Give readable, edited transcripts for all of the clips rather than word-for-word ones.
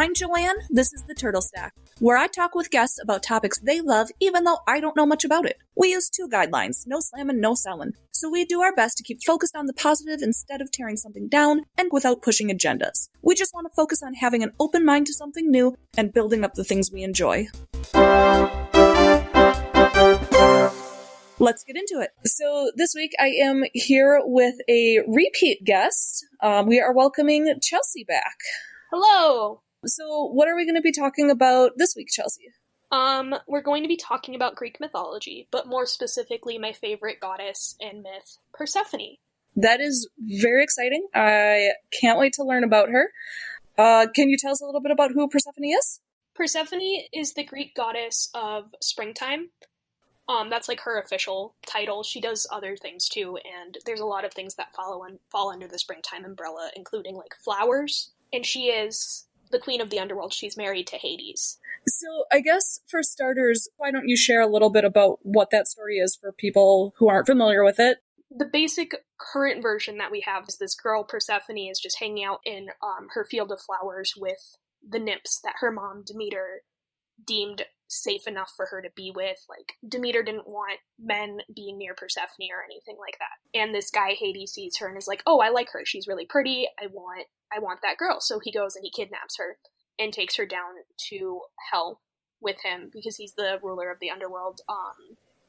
I'm Joanne. This is the Turtle Stack, where I talk with guests about topics they love, even though I don't know much about it. We use 2 guidelines, no slamming, no selling. So we do our best to keep focused on the positive instead of tearing something down and without pushing agendas. We just want to focus on having an open mind to something new and building up the things we enjoy. Let's get into it. So this week I am here with a repeat guest. We are welcoming Chelsea back. Hello! So what are we going to be talking about this week, Chelsea? We're going to be talking about Greek mythology, but more specifically my favorite goddess and myth, Persephone. That is very exciting. I can't wait to learn about her. Can you tell us a little bit about who Persephone is? Persephone is the Greek goddess of springtime. That's like her official title. She does other things too, and there's a lot of things that fall under the springtime umbrella, including like flowers. And she is the queen of the underworld. She's married to Hades. So I guess for starters, why don't you share a little bit about what that story is for people who aren't familiar with it? The basic current version that we have is this girl, Persephone, is just hanging out in her field of flowers with the nymphs that her mom, Demeter, deemed safe enough for her to be with. Like, Demeter didn't want men being near Persephone or anything like that. And this guy, Hades, sees her and is like, oh, I like her. She's really pretty. I want that girl. So he goes and he kidnaps her and takes her down to hell with him because he's the ruler of the underworld,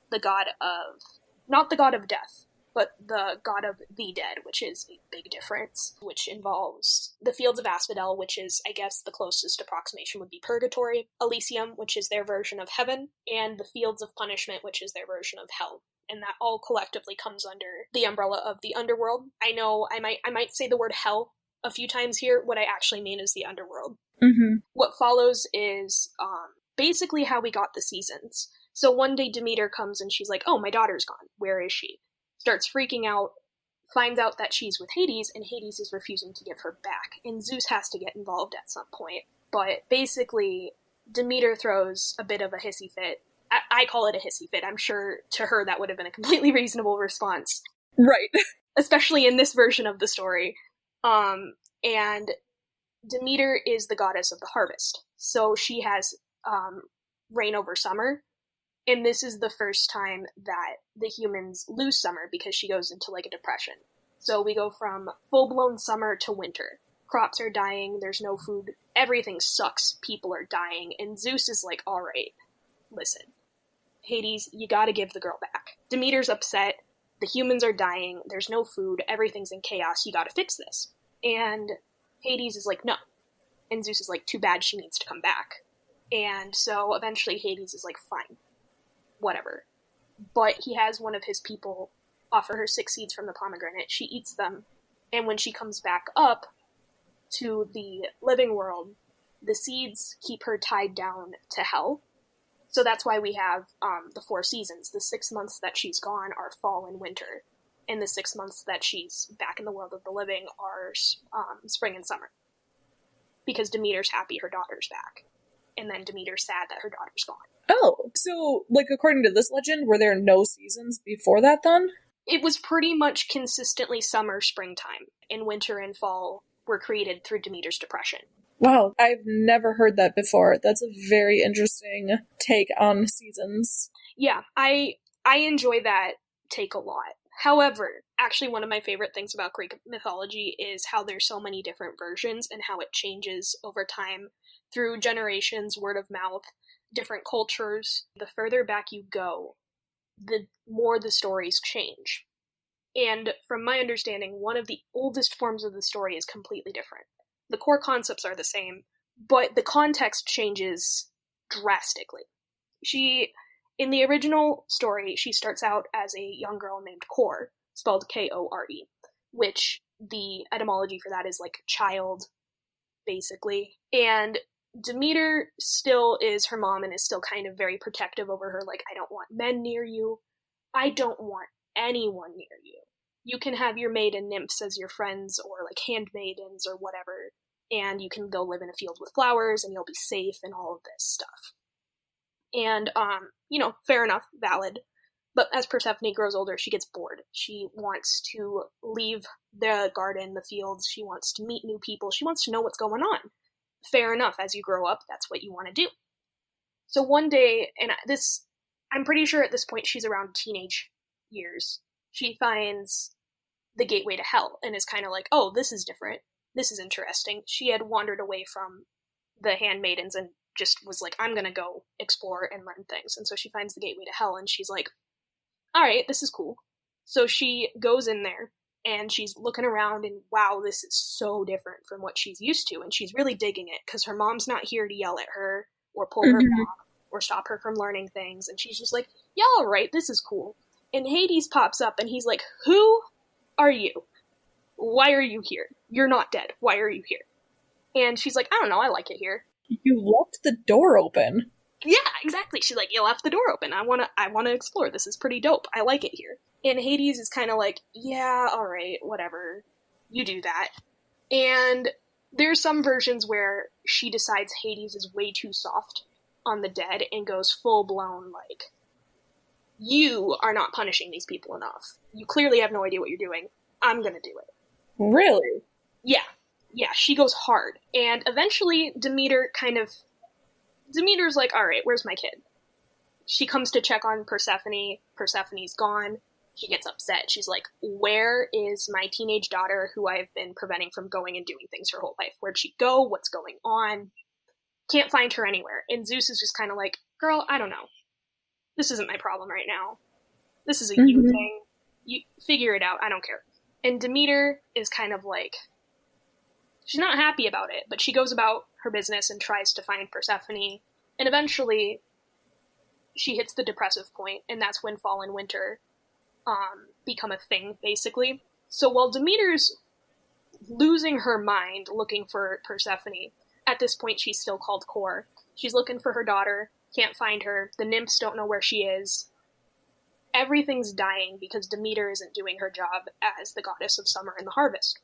the god of, not the god of death, but the god of the dead, which is a big difference, which involves the fields of Asphodel, which is, I guess, the closest approximation would be Purgatory, Elysium, which is their version of heaven, and the fields of punishment, which is their version of hell. And that all collectively comes under the umbrella of the underworld. I know I might say the word hell a few times here. What I actually mean is the underworld. Mm-hmm. What follows is basically how we got the seasons. So one day Demeter comes and she's like, oh, my daughter's gone. Where is she? Starts freaking out, finds out that she's with Hades, and Hades is refusing to give her back. And Zeus has to get involved at some point. But basically, Demeter throws a bit of a hissy fit. I call it a hissy fit. I'm sure to her that would have been a completely reasonable response. Right. Especially in this version of the story. And Demeter is the goddess of the harvest. So she has reign over summer. And this is the first time that the humans lose summer because she goes into like a depression. So we go from full-blown summer to winter. Crops are dying, there's no food, everything sucks, people are dying, and Zeus is like, alright, listen, Hades, you gotta give the girl back. Demeter's upset, the humans are dying, there's no food, everything's in chaos, you gotta fix this. And Hades is like, no. And Zeus is like, too bad, she needs to come back. And so eventually Hades is like, fine, whatever. But he has one of his people offer her 6 seeds from the pomegranate. She eats them, and when she comes back up to the living world, the seeds keep her tied down to hell. So that's why we have the 4 seasons. The 6 months that she's gone are fall and winter, and the 6 months that she's back in the world of the living are spring and summer. Because Demeter's happy her daughter's back, and then Demeter's sad that her daughter's gone. Oh, so, like, according to this legend, were there no seasons before that, then? It was pretty much consistently summer, springtime, and winter and fall were created through Demeter's depression. Wow, I've never heard that before. That's a very interesting take on seasons. Yeah, I enjoy that take a lot. However, actually one of my favorite things about Greek mythology is how there's so many different versions and how it changes over time through generations, word of mouth, different cultures. The further back you go, the more the stories change. And from my understanding, one of the oldest forms of the story is completely different. The core concepts are the same, but the context changes drastically. In the original story, she starts out as a young girl named Kore, spelled Kore, which the etymology for that is like child, basically. And Demeter still is her mom and is still kind of very protective over her, like, I don't want men near you. I don't want anyone near you. You can have your maiden nymphs as your friends or like handmaidens or whatever, and you can go live in a field with flowers and you'll be safe and all of this stuff. And, fair enough, valid. But as Persephone grows older, she gets bored. She wants to leave the garden, the fields. She wants to meet new people. She wants to know what's going on. fair enough, as you grow up, that's what you want to do. So one day, and I'm pretty sure at this point she's around teenage years, she finds the gateway to hell and is kind of like, oh, this is different. This is interesting. She had wandered away from the handmaidens and just was like, I'm going to go explore and learn things. And so she finds the gateway to hell and she's like, all right, this is cool. So she goes in there and she's looking around and wow, this is so different from what she's used to. And she's really digging it because her mom's not here to yell at her or pull her back or stop her from learning things. And she's just like, yeah, all right, this is cool. And Hades pops up and he's like, who are you? Why are you here? You're not dead. Why are you here? And she's like, I don't know, I like it here. You left the door open. Yeah, exactly. She's like, you left the door open. I wanna explore. This is pretty dope. I like it here. And Hades is kind of like, yeah, all right, whatever. You do that. And there's some versions where she decides Hades is way too soft on the dead and goes full blown like, you are not punishing these people enough. You clearly have no idea what you're doing. I'm gonna do it. Really? Yeah, she goes hard. And eventually Demeter's like, all right, where's my kid? She comes to check on Persephone. Persephone's gone. She gets upset. She's like, where is my teenage daughter who I've been preventing from going and doing things her whole life? Where'd she go? What's going on? Can't find her anywhere. And Zeus is just kind of like, girl, I don't know. This isn't my problem right now. This is a you thing. You figure it out. I don't care. And Demeter is kind of like, she's not happy about it, but she goes about her business and tries to find Persephone. And eventually she hits the depressive point, and that's when fall and winter become a thing, basically. So while Demeter's losing her mind looking for Persephone, at this point she's still called Kor. She's looking for her daughter, can't find her, the nymphs don't know where she is. Everything's dying because Demeter isn't doing her job as the goddess of summer and the harvest.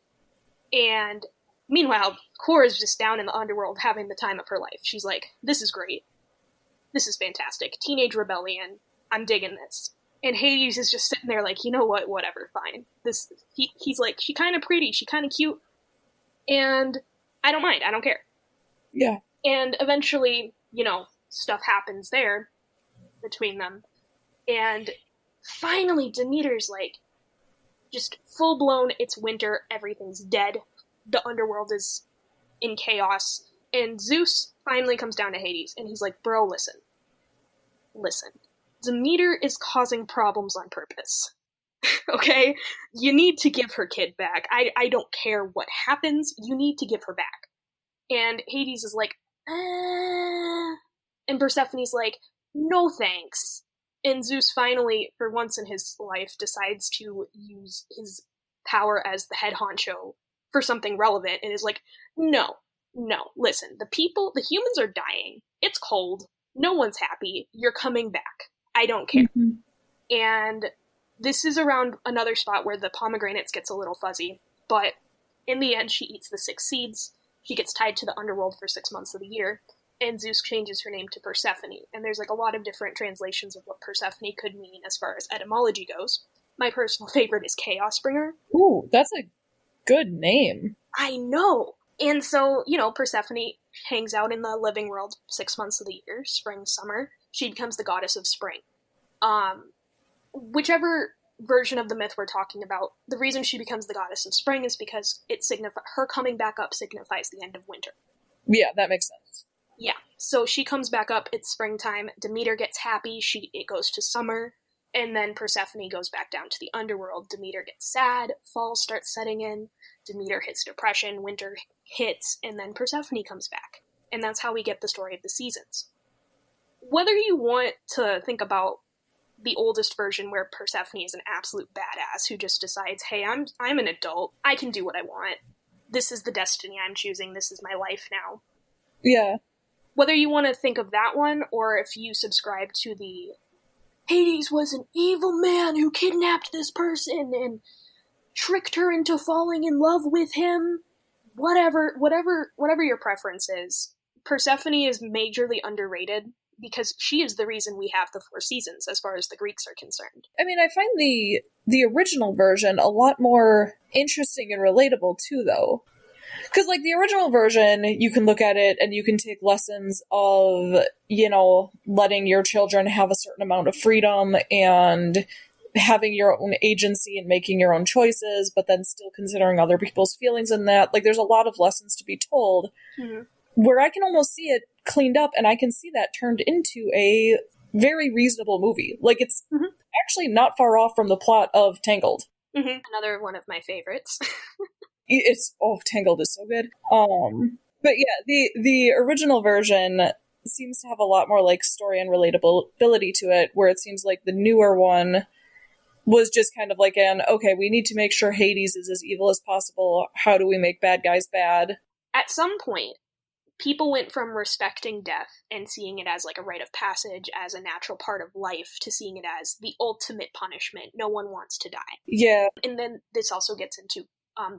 And meanwhile, Kor is just down in the underworld having the time of her life. She's like, this is great. This is fantastic. Teenage rebellion. I'm digging this. And Hades is just sitting there like, you know what, whatever, fine. He's like, she kind of pretty, she kind of cute, and I don't mind, I don't care. Yeah. And eventually, stuff happens there between them. And finally, Demeter's like, just full-blown, it's winter, everything's dead, the underworld is in chaos, and Zeus finally comes down to Hades, and he's like, bro, listen. Demeter is causing problems on purpose. Okay? You need to give her kid back. I don't care what happens, you need to give her back. And Hades is like, and Persephone's like, no thanks. And Zeus finally, for once in his life, decides to use his power as the head honcho for something relevant, and is like, no, listen, the humans are dying, it's cold, no one's happy, you're coming back, I don't care. And this is around another spot where the pomegranates gets a little fuzzy, but in the end she eats the 6 seeds, she gets tied to the underworld for 6 months of the year, and Zeus changes her name to Persephone, and there's like a lot of different translations of what Persephone could mean as far as etymology goes. My personal favorite is Chaos Bringer. Ooh, that's a good name. I know! And so, Persephone hangs out in the living world 6 months of the year, spring, summer. She becomes the goddess of spring. Whichever version of the myth we're talking about, the reason she becomes the goddess of spring is because her coming back up signifies the end of winter. Yeah, that makes sense. Yeah, so she comes back up, it's springtime, Demeter gets happy, it goes to summer, and then Persephone goes back down to the underworld. Demeter gets sad, fall starts setting in, Demeter hits depression, winter hits, and then Persephone comes back. And that's how we get the story of the seasons. Whether you want to think about the oldest version where Persephone is an absolute badass who just decides, hey, I'm an adult, I can do what I want, this is the destiny I'm choosing, this is my life now. Yeah. Whether you want to think of that one, or if you subscribe to the Hades was an evil man who kidnapped this person and tricked her into falling in love with him, whatever your preference is, Persephone is majorly underrated because she is the reason we have the 4 seasons as far as the Greeks are concerned. I mean, I find the original version a lot more interesting and relatable too, though. Because, like, the original version, you can look at it and you can take lessons of, letting your children have a certain amount of freedom and having your own agency and making your own choices, but then still considering other people's feelings in that. Like, there's a lot of lessons to be told, where I can almost see it cleaned up, and I can see that turned into a very reasonable movie. Like, it's actually not far off from the plot of Tangled. Another one of my favorites. Tangled is so good. But yeah, the original version seems to have a lot more, like, story and relatability to it, where it seems like the newer one was just kind of like okay, we need to make sure Hades is as evil as possible. How do we make bad guys bad? At some point, people went from respecting death and seeing it as like a rite of passage, as a natural part of life, to seeing it as the ultimate punishment. No one wants to die. Yeah. And then this also gets into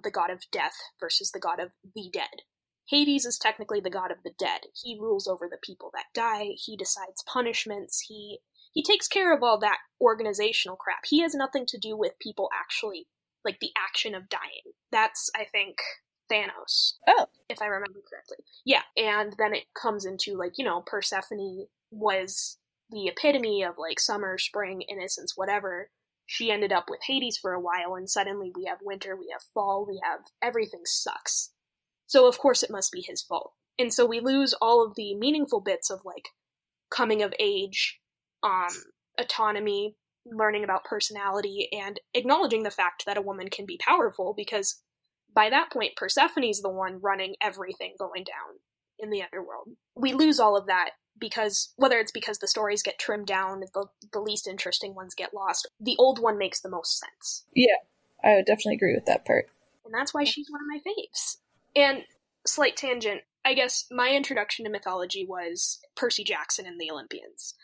the god of death versus the god of the dead. Hades is technically the god of the dead. He rules over the people that die. He decides punishments. He takes care of all that organizational crap. He has nothing to do with people actually, like, the action of dying. That's, I think, Thanos. Oh. If I remember correctly. Yeah, and then it comes into, like, Persephone was the epitome of, like, summer, spring, innocence, whatever. She ended up with Hades for a while, and suddenly we have winter, we have fall, we have everything sucks. So of course it must be his fault. And so we lose all of the meaningful bits of, like, coming of age, autonomy, learning about personality, and acknowledging the fact that a woman can be powerful, because by that point, Persephone's the one running everything going down in the underworld. We lose all of that because, whether it's because the stories get trimmed down, the least interesting ones get lost, the old one makes the most sense. Yeah, I would definitely agree with that part. And that's why she's one of my faves. And, slight tangent, I guess my introduction to mythology was Percy Jackson and the Olympians,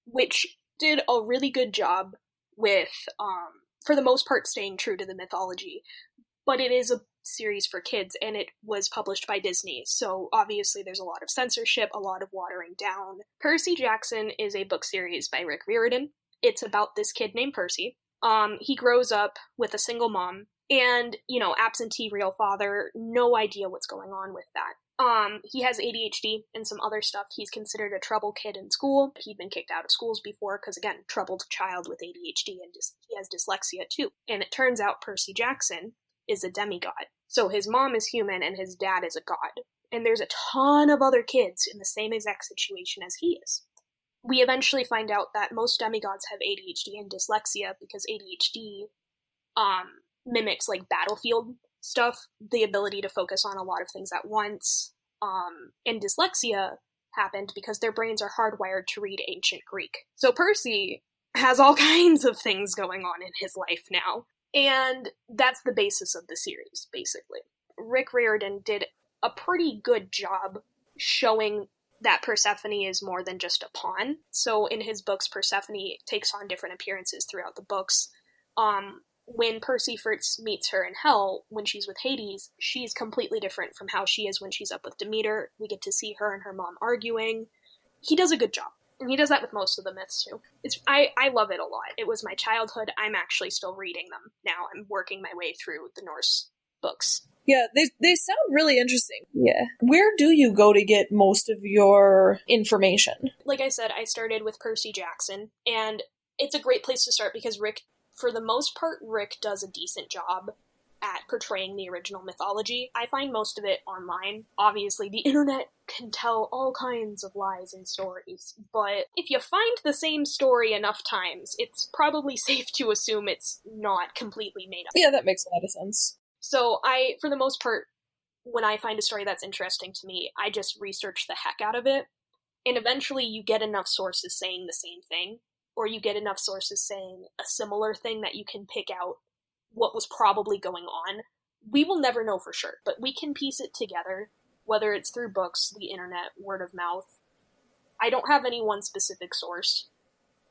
which did a really good job with, for the most part, staying true to the mythology. But it is a series for kids, and it was published by Disney, so obviously there's a lot of censorship, a lot of watering down. Percy Jackson is a book series by Rick Riordan. It's about this kid named Percy. He grows up with a single mom, and, absentee real father, no idea what's going on with that. He has ADHD and some other stuff. He's considered a trouble kid in school. He'd been kicked out of schools before, because, again, troubled child with ADHD, and he has dyslexia too. And it turns out Percy Jackson is a demigod. So his mom is human and his dad is a god. And there's a ton of other kids in the same exact situation as he is. We eventually find out that most demigods have ADHD and dyslexia, because ADHD mimics, like, battlefield stuff, the ability to focus on a lot of things at once. And dyslexia happened because their brains are hardwired to read ancient Greek. So Percy has all kinds of things going on in his life now. And that's the basis of the series, basically. Rick Riordan did a pretty good job showing that Persephone is more than just a pawn. So in his books, Persephone takes on different appearances throughout the books. When Percy first meets her in Hell, when she's with Hades, she's completely different from how she is when she's up with Demeter. We get to see her and her mom arguing. He does a good job. And he does that with most of the myths, too. I love it a lot. It was my childhood. I'm actually still reading them now. I'm working my way through the Norse books. Yeah, they sound really interesting. Yeah. Where do you go to get most of your information? Like I said, I started with Percy Jackson, and it's a great place to start because Rick, for the most part, Rick does a decent job at portraying the original mythology. I find most of it online. Obviously, the internet can tell all kinds of lies and stories, but if you find the same story enough times, it's probably safe to assume it's not completely made up. Yeah, that makes a lot of sense. So for the most part, when I find a story that's interesting to me, I just research the heck out of it, and eventually you get enough sources saying the same thing, or you get enough sources saying a similar thing that you can pick out what was probably going on. We will never know for sure, but we can piece it together, whether it's through books, the internet, word of mouth. I don't have any one specific source.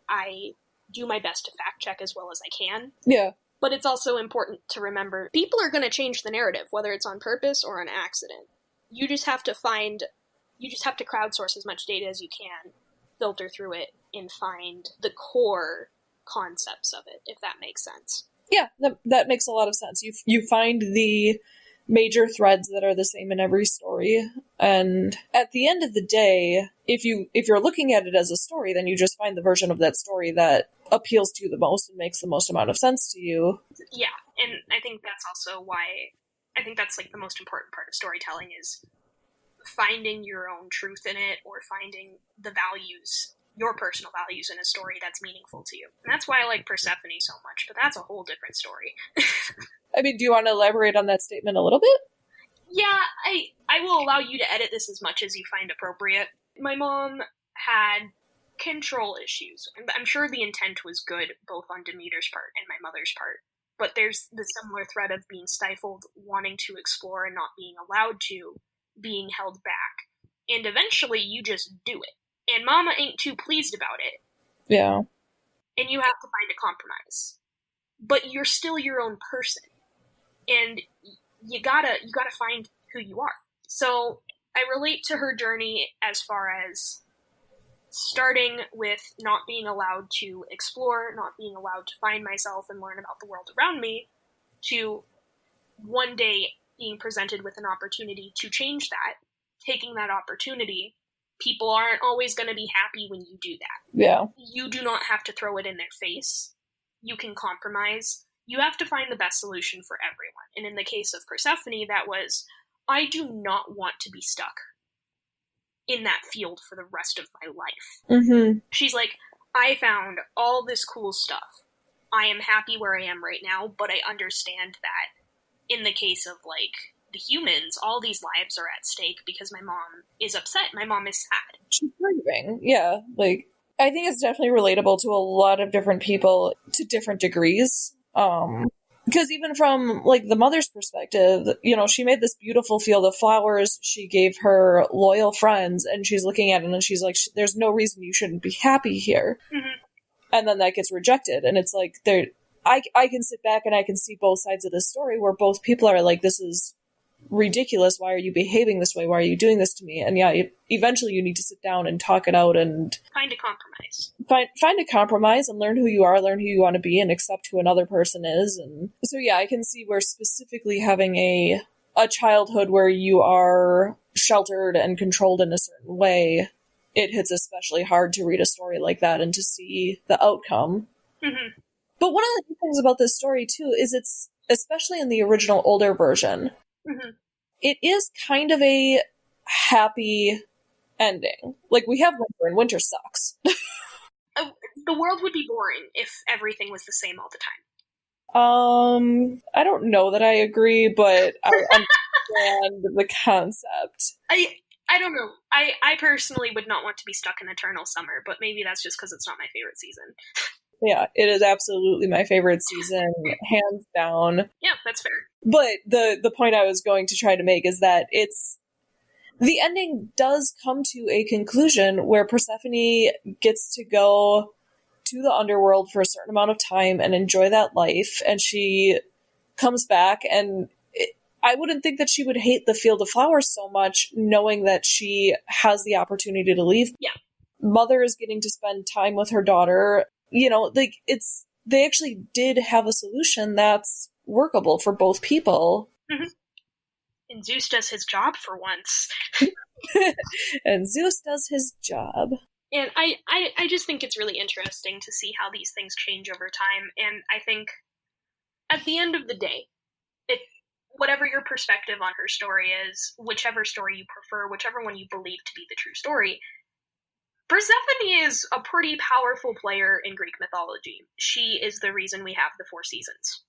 I do my best to fact check as well as I can. Yeah. But it's also important to remember, people are going to change the narrative, whether it's on purpose or an accident. You just have to crowdsource as much data as you can, filter through it, and find the core concepts of it, if that makes sense. Yeah, that makes a lot of sense. You find the major threads that are the same in every story. And at the end of the day, if you're looking at it as a story, then you just find the version of that story that appeals to you the most and makes the most amount of sense to you. Yeah, and I think that's also why I think that's like the most important part of storytelling is finding your own truth in it, or finding the values, your personal values in a story that's meaningful to you. And that's why I like Persephone so much, but that's a whole different story. I mean, do you want to elaborate on that statement a little bit? Yeah, I will allow you to edit this as much as you find appropriate. My mom had control issues. I'm sure the intent was good, both on Demeter's part and my mother's part. But there's the similar thread of being stifled, wanting to explore and not being allowed to, being held back. And eventually you just do it. And Mama ain't too pleased about it. Yeah. And you have to find a compromise. But you're still your own person. And you gotta find who you are. So I relate to her journey as far as starting with not being allowed to explore, not being allowed to find myself and learn about the world around me, to one day being presented with an opportunity to change that, taking that opportunity. People aren't always going to be happy when you do that. Yeah. You do not have to throw it in their face. You can compromise. You have to find the best solution for everyone. And in the case of Persephone, that was, I do not want to be stuck in that field for the rest of my life. Mm-hmm. She's like, I found all this cool stuff. I am happy where I am right now, but I understand that in the case of, like, the humans, all these lives are at stake because my mom is upset. My mom is sad. She's grieving. Yeah. Like, I think it's definitely relatable to a lot of different people to different degrees. Because even from, like, the mother's perspective, you know, she made this beautiful field of flowers. She gave her loyal friends, and she's looking at it and she's like, there's no reason you shouldn't be happy here. Mm-hmm. And then that gets rejected. And it's like, I can sit back and I can see both sides of the story where both people are like, this is ridiculous. Why are you behaving this way? Why are you doing this to me? And yeah, eventually you need to sit down and talk it out and find a compromise. Find a compromise and learn who you are, learn who you want to be, and accept who another person is. And so yeah, I can see where specifically having a childhood where you are sheltered and controlled in a certain way, it hits especially hard to read a story like that and to see the outcome. Mm-hmm. But one of the things about this story too is it's, especially in the original older version, mm-hmm. It is kind of a happy ending. Like, we have winter, and winter sucks. The world would be boring if everything was the same all the time. I don't know that I agree, but I understand the concept. I don't know. I personally would not want to be stuck in eternal summer, but maybe that's just because it's not my favorite season. Yeah, it is absolutely my favorite season, hands down. Yeah, that's fair. But the point I was going to try to make is that the ending does come to a conclusion where Persephone gets to go to the underworld for a certain amount of time and enjoy that life, and she comes back, and I wouldn't think that she would hate the Field of Flowers so much, knowing that she has the opportunity to leave. Yeah. Mother is getting to spend time with her daughter. You know, like, they actually did have a solution that's workable for both people. Mm-hmm. And Zeus does his job for once. And Zeus does his job. And I just think it's really interesting to see how these things change over time. And I think at the end of the day, whatever your perspective on her story is, whichever story you prefer, whichever one you believe to be the true story, Persephone is a pretty powerful player in Greek mythology. She is the reason we have the 4 seasons.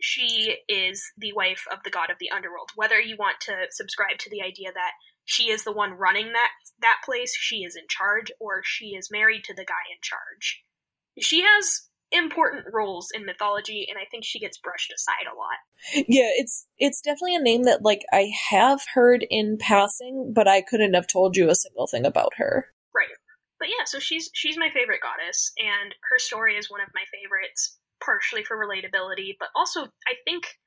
She is the wife of the god of the underworld. Whether you want to subscribe to the idea that she is the one running that place, she is in charge, or she is married to the guy in charge. She has important roles in mythology, and I think she gets brushed aside a lot. Yeah, it's definitely a name that, like, I have heard in passing, but I couldn't have told you a single thing about her. Right. But yeah, so she's my favorite goddess, and her story is one of my favorites, partially for relatability, but also I think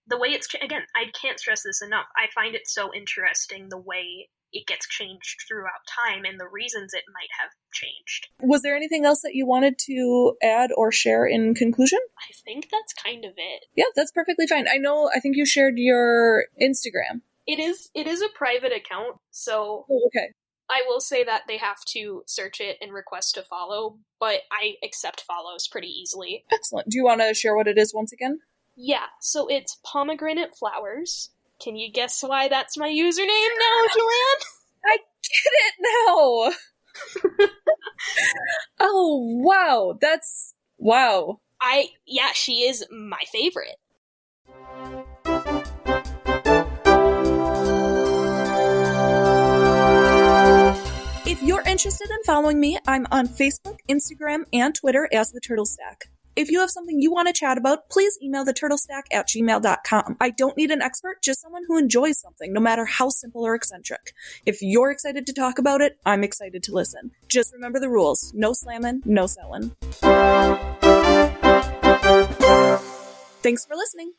the way it's, again, I can't stress this enough, I find it so interesting the way it gets changed throughout time and the reasons it might have changed. Was there anything else that you wanted to add or share in conclusion? I think that's kind of it. Yeah, that's perfectly fine. I think you shared your Instagram. It is a private account, so okay. I will say that they have to search it and request to follow, but I accept follows pretty easily. Excellent. Do you want to share what it is once again? Yeah, so it's pomegranate flowers. Can you guess why that's my username now, Joanne? I get it now! Oh, wow. Wow. She is my favorite. If you're interested in following me, I'm on Facebook, Instagram, and Twitter as The Turtle Stack. If you have something you want to chat about, please email theturtlestack@gmail.com. I don't need an expert, just someone who enjoys something, no matter how simple or eccentric. If you're excited to talk about it, I'm excited to listen. Just remember the rules. No slamming, no selling. Thanks for listening.